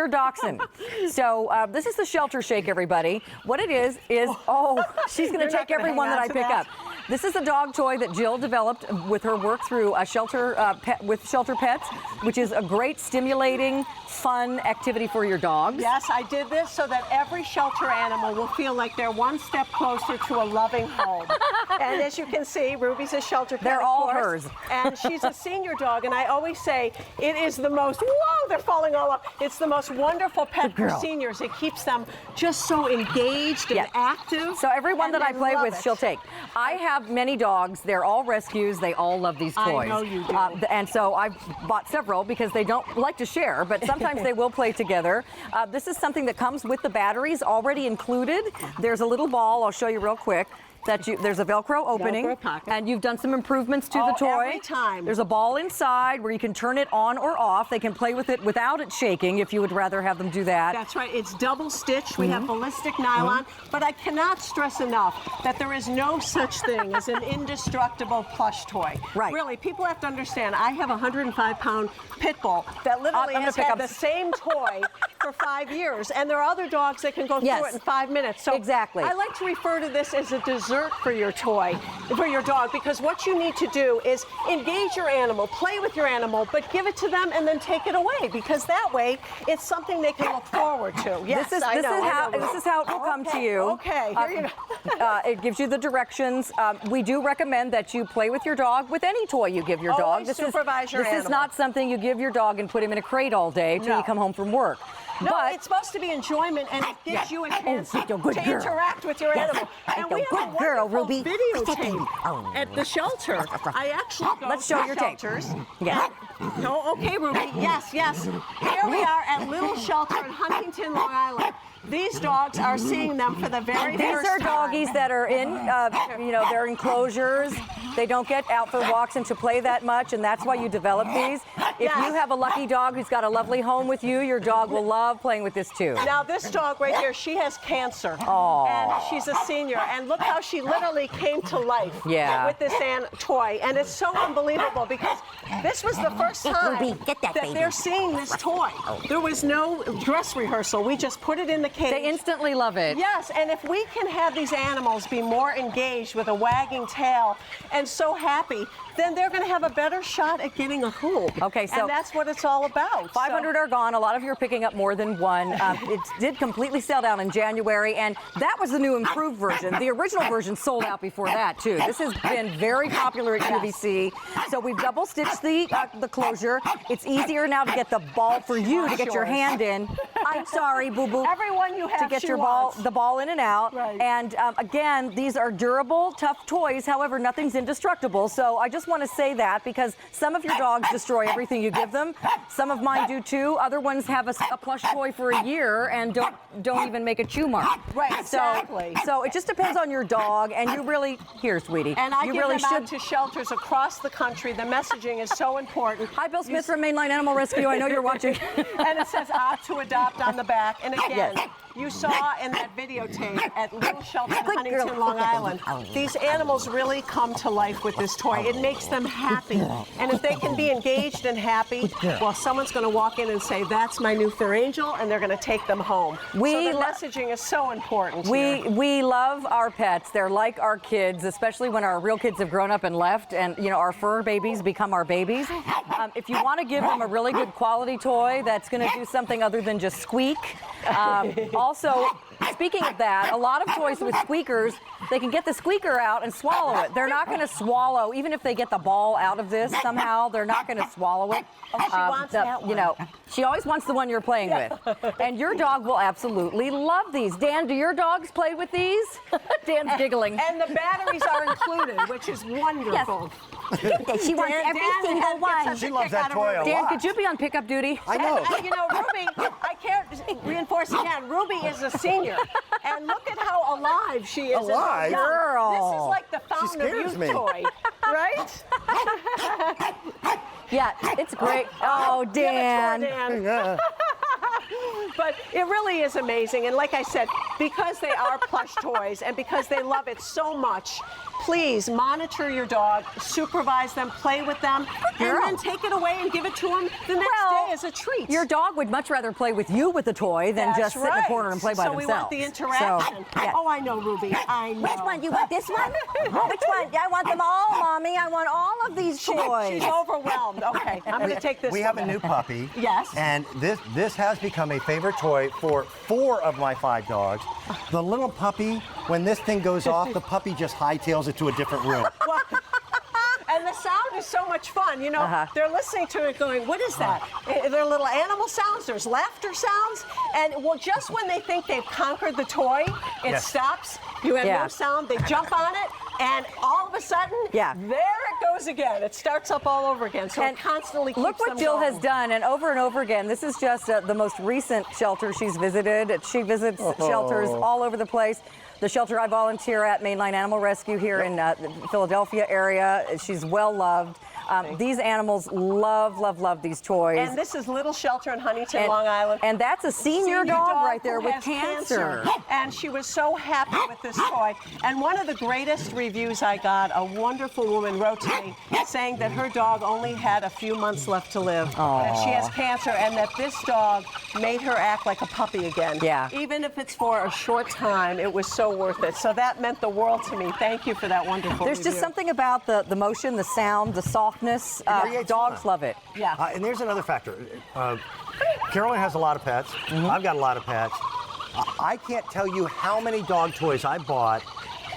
your dachshund. So this is the shelter shake, everybody. What it is, oh, she's going to take every one that I pick up. This is a dog toy that Jill developed with her work through a shelter with Shelter Pets, which is a great stimulating, fun activity for your dogs. Yes, I did this so that every shelter animal will feel like they're one step closer to a loving home. And as you can see, Ruby's a shelter pet. They're all hers. And she's a senior dog, and I always say it is the most, whoa, they're falling all up. It's the most wonderful pet for seniors. It keeps them just so engaged and active. So everyone that I play with, she'll take. I have many dogs. They're all rescues. They all love these toys. I know you do. And so I've bought several because they don't like to share, but sometimes they will play together. This is something that comes with the batteries already included. There's a little ball. I'll show you real quick. There's a Velcro opening, and you've done some improvements to the toy. Every time. There's a ball inside where you can turn it on or off. They can play with it without it shaking if you would rather have them do that. That's right. It's double stitched. We have ballistic nylon, but I cannot stress enough that there is no such thing as an indestructible plush toy. Right. Really, people have to understand, I have a 105-pound pit bull that literally has had the same toy for 5 years, and there are other dogs that can go through it in 5 minutes. So exactly. I like to refer to this as a dessert for your toy, for your dog, because what you need to do is engage your animal, play with your animal, but give it to them and then take it away, because that way it's something they can look forward to. Yes, this is how it will come to you. Okay, here you go. It gives you the directions. We do recommend that you play with your dog with any toy you give your dog. This is not something you give your dog and put him in a crate all day till you come home from work. No, it's supposed to be enjoyment, and it gives you a chance to interact with your animal. And we have a wonderful videotape at the shelter. I actually go Let's show your shelters. Yeah. No, okay, Ruby. Yes, yes. Here we are at Little Shelter in Huntington, Long Island. These dogs are seeing them for the very first time. These are doggies that are in, their enclosures. They don't get out for walks and to play that much, and that's why you develop these. If you have a lucky dog who's got a lovely home with you, your dog will love playing with this too. Now this dog right here, she has cancer, and she's a senior, and look how she literally came to life with this toy, and it's so unbelievable because this was the first time that they're seeing this toy. There was no dress rehearsal. We just put it in the cage. They instantly love it. Yes, and if we can have these animals be more engaged with a wagging tail and so happy, then they're going to have a better shot at getting a home. Okay, so and that's what it's all about. 500 are gone. A lot of you are picking up more than one. It did completely sell down in January, and that was the new improved version. The original version sold out before that too. This has been very popular at QVC. So we've double stitched the closure. It's easier now to get the ball for you to get your hand in. I'm sorry, Boo Boo. Everyone you have to get the ball in and out. Right. And again, these are durable, tough toys. However, nothing's indestructible. So I just want to say that because some of your dogs destroy everything you give them. Some of mine do too. Other ones have a plush toy for a year and don't even make a chew mark. Right, exactly. So it just depends on your dog, and you really, here, sweetie. And I give them out to shelters across the country. The messaging is so important. Hi, Bill Smith from Mainline Animal Rescue. I know you're watching. And it says opt to adopt on the back. And again, you saw in that videotape at Little Shelter in Huntington, Long Island, these animals really come to life with this toy. It makes them happy. And if they can be engaged and happy, well, someone's going to walk in and say, that's my new fur angel, and they're going to take them home. So the messaging is so important. We love our pets. They're like our kids, especially when our real kids have grown up and left, and our fur babies become our babies. If you want to give them a really good quality toy that's going to do something other than just squeak, also, speaking of that, a lot of toys with squeakers, they can get the squeaker out and swallow it. They're not going to swallow, even if they get the ball out of this somehow, they're not going to swallow it. Oh, she wants that one. She always wants the one you're playing with. And your dog will absolutely love these. Dan, do your dogs play with these? Dan's giggling. And the batteries are included, which is wonderful. Yes. She wants every single one. She loves that toy a lot. Dan, could you be on pickup duty? I know. And Ruby, I can't reinforce again, Ruby is a senior. And look at how alive she is. Alive? Girl. This is like the fountain of youth toy, right? Yeah, it's great. Oh, Dan. But it really is amazing. And like I said, because they are plush toys and because they love it so much, please monitor your dog, supervise them, play with them, and then take it away and give it to them the next day as a treat. Your dog would much rather play with you with the toy than just sit in the corner and play by themselves. So we want the interaction. Oh, I know, Ruby. I know. Which one? You want this one? Which one? I want them all, Mommy. I want all of these toys. She's overwhelmed. Okay, I'm going to take this. We have a new puppy. Yes. And this has become a favorite toy for 4 of my 5 dogs. The little puppy, when this thing goes off, the puppy just hightails it to a different room. Well, and the sound is so much fun. You know, they're listening to it going, what is that? They're little animal sounds, there's laughter sounds. And well, just when they think they've conquered the toy, it stops. You have no sound, they jump on it, and all of a sudden, there it goes again. It starts up all over again. So it constantly keeps look what them Jill going. has done, and over again. This is just the most recent shelter she's visited. She visits shelters all over the place. The shelter I volunteer at, Mainline Animal Rescue here in the Philadelphia area. She's well loved. These animals love these toys. And this is Little Shelter in Huntington, Long Island. And that's a senior dog right there with cancer. And she was so happy with this toy. And one of the greatest reviews I got, a wonderful woman wrote to me saying that her dog only had a few months left to live. That she has cancer and that this dog made her act like a puppy again. Yeah. Even if it's for a short time, it was so worth it. So that meant the world to me. Thank you for that wonderful There's review. just something about the motion, the sound, the softness. Dogs love it. Yeah. And there's another factor. Carolyn has a lot of pets. I've got a lot of pets. I can't tell you how many dog toys I bought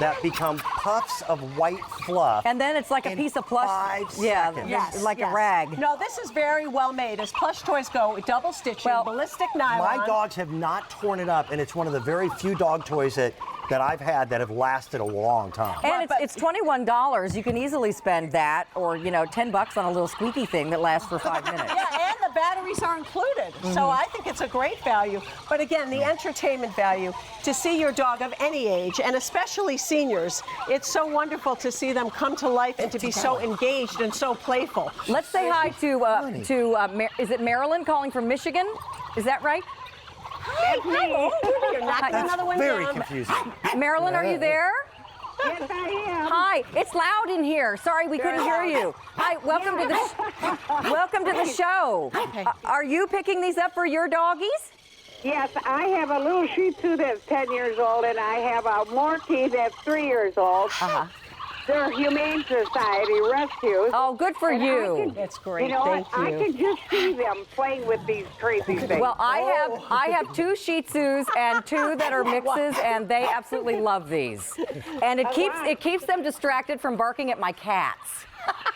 that become puffs of white fluff. And then it's like a piece of plush. 5 seconds. Like a rag. No, this is very well made. As plush toys go, double stitching, ballistic nylon. My dogs have not torn it up, and it's one of the very few dog toys that I've had that have lasted a long time. And it's $21. You can easily spend that, or $10 on a little squeaky thing that lasts for 5 minutes. Yeah, and the batteries are included. So I think it's a great value. But again, the entertainment value, to see your dog of any age, and especially seniors, it's so wonderful to see them come to life and to be so engaged and so playful. Let's say hi to is it Marilyn calling from Michigan? Is that right? Hi. You're knocking another one Very down. confusing. Marilyn, are you there? Yes, I am. Hi, it's loud in here. Sorry, we couldn't hear you. Hi, welcome to the show. Are you picking these up for your doggies? Yes, I have a little Shih Tzu that's 10 years old, and I have a Morkie that's 3 years old. They're Humane Society rescues. Oh, good for you. It's great. You know, Thank I you. can just see them playing with these crazy things. Well, I have 2 Shih Tzus and 2 that are mixes, and they absolutely love these. And it keeps them distracted from barking at my cats.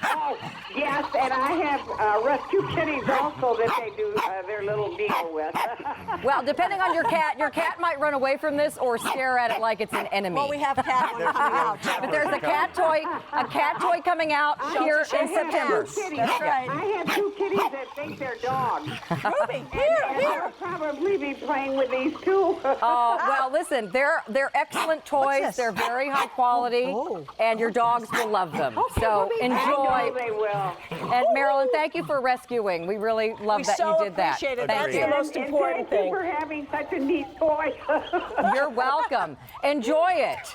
Oh, yes, and I have rescue kitties also that they do their little deal with. Well, depending on your cat might run away from this or stare at it like it's an enemy. Well, we have cat ones coming out. But there's a cat toy coming out here in September. That's right. I have 2 kitties that think they're dogs. Ruby, And they'll probably be playing with these too. Well, listen, they're excellent toys. this? They're very high quality, and your dogs will love them. So I know enjoy. they will. And Marilyn, thank you for rescuing. We really love that you did that. appreciate it. Thank That's you. the most important Thank thing. you for having such a neat toy. You're welcome. Enjoy it.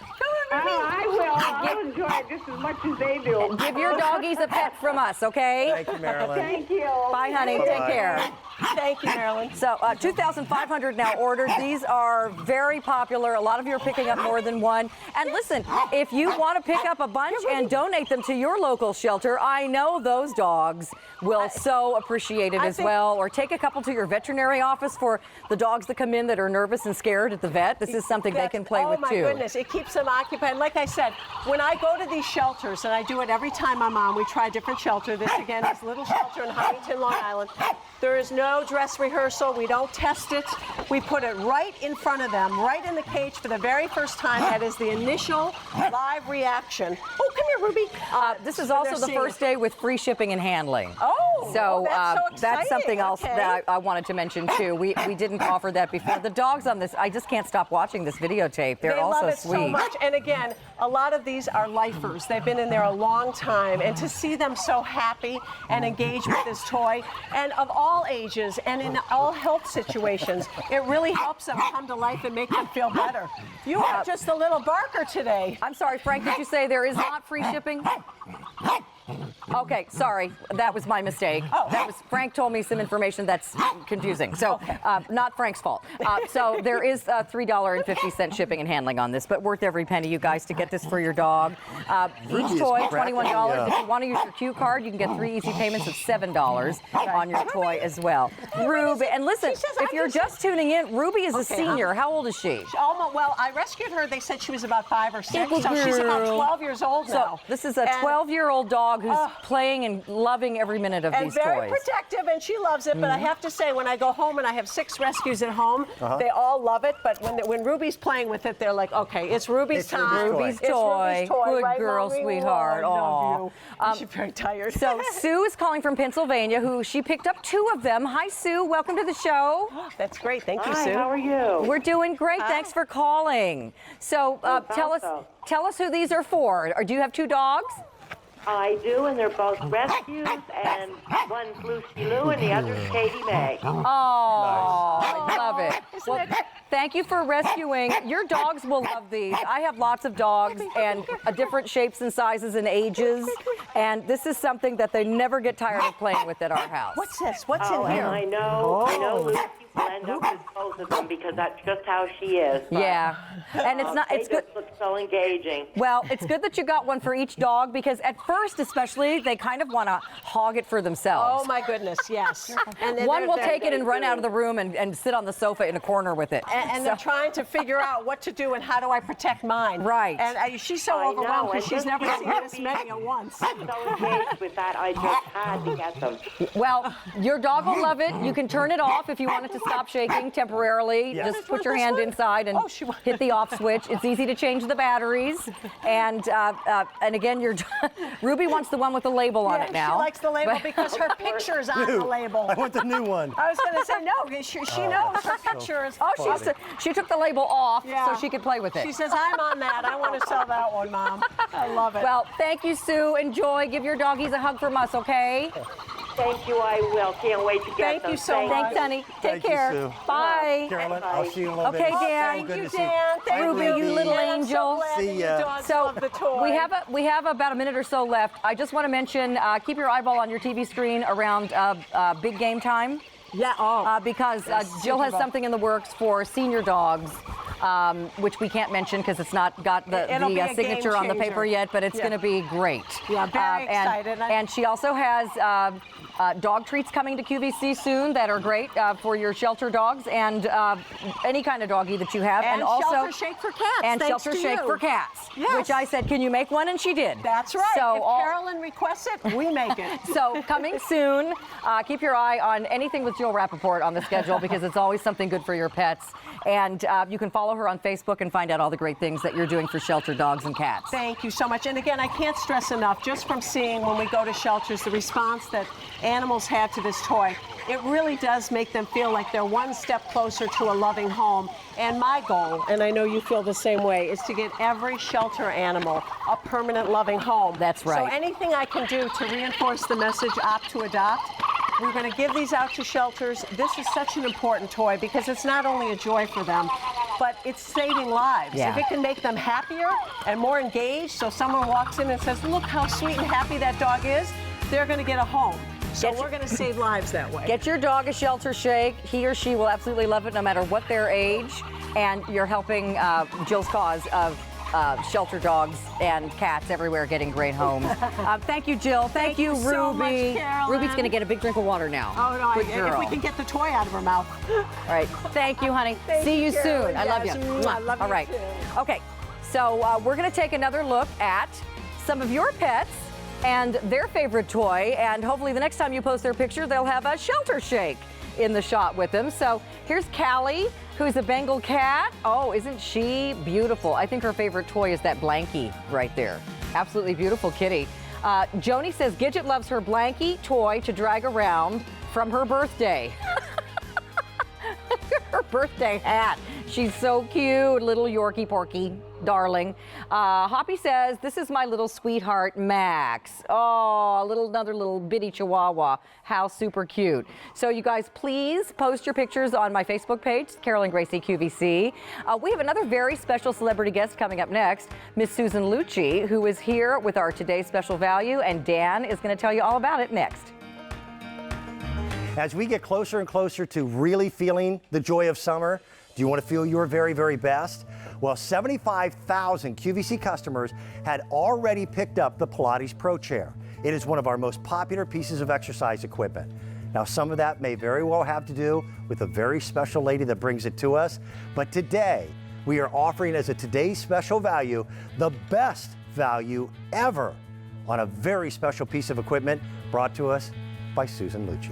I will. I'll enjoy it just as much as they do. Give your doggies a pet from us, okay? Thank you, Marilyn. Thank you. Bye, honey. Bye-bye. Take care. Thank you, Marilyn. So 2,500 now ordered. These are very popular. A lot of you are picking up more than one. And listen, if you want to pick up a bunch and donate them to your local shelter, I know those dogs will so appreciate it as well. Or take a couple to your veterinary office for the dogs that come in that are nervous and scared at the vet. This is something they can play with too. Oh my goodness, it keeps them occupied. Like I said, when I go to these shelters, and I do it every time I'm on, we try a different shelter. This again is Little Shelter in Huntington, Long Island. There is no dress rehearsal. We don't test it. We put it right in front of them, right in the cage for the very first time. That is the initial live reaction. Oh, come here, Ruby. This is so also they're the seeing- first day with free shipping and handling. Oh, so that's something exciting. else Okay. that I wanted to mention too. We didn't offer that before. The dogs on this, I just can't stop watching this videotape. They're They all love so it sweet. so much. And again, a lot of these are lifers. They've been in there a long time. And to see them so happy and engaged with this toy, and of all ages and in all health situations, it really helps them come to life and make them feel better. You are just a little barker today. I'm sorry, Frank, did you say there is not free shipping? Okay, sorry, that was my mistake. That was Frank told me some information that's confusing. So, not Frank's fault. So there is $3.50 shipping and handling on this, but worth every penny, you guys, to get this for your dog. Each is toy, cracking me $21. up. If you want to use your Q card, you can get 3 easy payments of $7 on your toy as well. Ruby, and listen, She says, if you're just tuning in, Ruby is a senior. How old is she? Almost, well, I rescued her. They said she was about 5 or 6, Good so she's about girl. 12 years old So now. this is a And- 12-year-old dog who's playing and loving every minute of and these very toys. protective, and she loves it. But I have to say, when I go home and I have 6 rescues at home, they all love it. But when Ruby's playing with it, they're like, okay, it's Ruby's It's time. Ruby's toy. It's Ruby's toy. Good right, girl, Mommy? sweetheart. Oh, I Aw. love you. She's very tired. So Sue is calling from Pennsylvania, who she picked up 2 of them. Hi, Sue. Welcome to the show. That's great. Thank you, Hi, Sue. how are you? We're doing great. Thanks for calling. So tell us who these are for. Or do you have 2 dogs? I do, and they're both rescues, and one's Lucy Lou and the other's Katie May. Oh, I love it. Well, thank you for rescuing. Your dogs will love these. I have lots of dogs and different shapes and sizes and ages, and this is something that they never get tired of playing with at our house. What's this? What's Oh, in here? and I know Lucy will end up with both of them because that's just how she is. But, Yeah, and it's not. they It's good. just look so engaging. Well, it's good that you got one for each dog because at first, especially, they kind of want to hog it for themselves. Oh my goodness, yes. And then One they're- will they're- take it and they run do. out of the room and sit on the sofa in a corner with it. And they're trying to figure out what to do and how do I protect mine. Right. And she's so I overwhelmed know, because and she's just never can't seen this be- many at once. So engaged with that, I just had to get them. Well, your dog will love it. You can turn it off if you want it to stop shaking temporarily. Yes. Just put your hand inside and Oh, she wa- hit the off switch. It's easy to change the batteries. And again, your Ruby wants the one with the label on Yeah, it now. She likes the label because her picture's on the label. I want the new one. I was going to say, no, she knows her picture is. Oh, she took the label off Yeah. so she could play with it. She says, I'm on that. I want to sell that one, Mom. I love it. Well, thank you, Sue. Enjoy. Give your doggies a hug from us, okay? Thank you, I will. Can't wait to get Thank them. you so much. Thanks, honey. Take Thank you, care. Sue. Bye. Carolyn, I'll see you in a little Okay, bit. Dan. Thank Good you, to see Dan. Thank Ruby, you, you little Dan. I'm so angel. glad See that your ya. dogs So love the toy. we have about a minute or so left. I just want to mention, keep your eyeball on your TV screen around big game time. Yeah. Because Jill Super has Bowl. something in the works for senior dogs, which we can't mention because it's not got It'll be the a signature on the game paper changer. yet, but it's Yeah. going to be great. Yeah, very excited. And she also has dog treats coming to QVC soon that are great for your shelter dogs and any kind of doggy that you have. And also Shelter Shake for cats, And thanks Shelter to Shake you. for cats, Yes. which I said, can you make one? And she did. That's right. So if Carolyn requests it, we make it. So coming soon, keep your eye on anything with Jill Rappaport on the schedule because it's always something good for your pets. And you can follow her on Facebook and find out all the great things that you're doing for shelter dogs and cats. Thank you so much. And again, I can't stress enough, just from seeing when we go to shelters, the response that animals have to this toy, it really does make them feel like they're one step closer to a loving home. And my goal, and I know you feel the same way, is to get every shelter animal a permanent loving home. That's right. So anything I can do to reinforce the message opt to adopt, we're going to give these out to shelters. This is such an important toy because it's not only a joy for them, but it's saving lives. Yeah. If it can make them happier and more engaged, so someone walks in and says, look how sweet and happy that dog is, they're going to get a home. So we're going to save lives that way. Get your dog a Shelter Shake. He or she will absolutely love it no matter what their age. And you're helping Jill's cause of shelter dogs and cats everywhere getting great homes. Thank you, Jill. Thank you, Ruby. so much, Carolyn. Ruby's going to get a big drink of water now. Oh, no, Good if girl. we can get the toy out of her mouth. All right. Thank you, honey. Thank See you, you soon. Carolyn. I love you. Yes, Mwah. I love All you right. too. Okay. So we're going to take another look at some of your pets and their favorite toy. And hopefully the next time you post their picture, they'll have a Shelter Shake. in the shot with him. So here's Callie, who's a Bengal cat. Oh, isn't she beautiful? I think her favorite toy is that blankie right there. Absolutely beautiful kitty. Joni says Gidget loves her blankie toy to drag around from her birthday. Her birthday hat. She's so cute, little Yorkie Porky, darling. Hoppy says, this is my little sweetheart, Max. Oh, another little bitty chihuahua. How super cute. So you guys, please post your pictures on my Facebook page, Carolyn Gracie QVC. We have another very special celebrity guest coming up next, Miss Susan Lucci, who is here with our today's special value, and Dan is going to tell you all about it next. As we get closer and closer to really feeling the joy of summer, do you want to feel your very, very best? Well, 75,000 QVC customers had already picked up the Pilates Pro Chair. It is one of our most popular pieces of exercise equipment. Now, some of that may very well have to do with a very special lady that brings it to us, but today we are offering as a today's special value, the best value ever on a very special piece of equipment brought to us by Susan Lucci.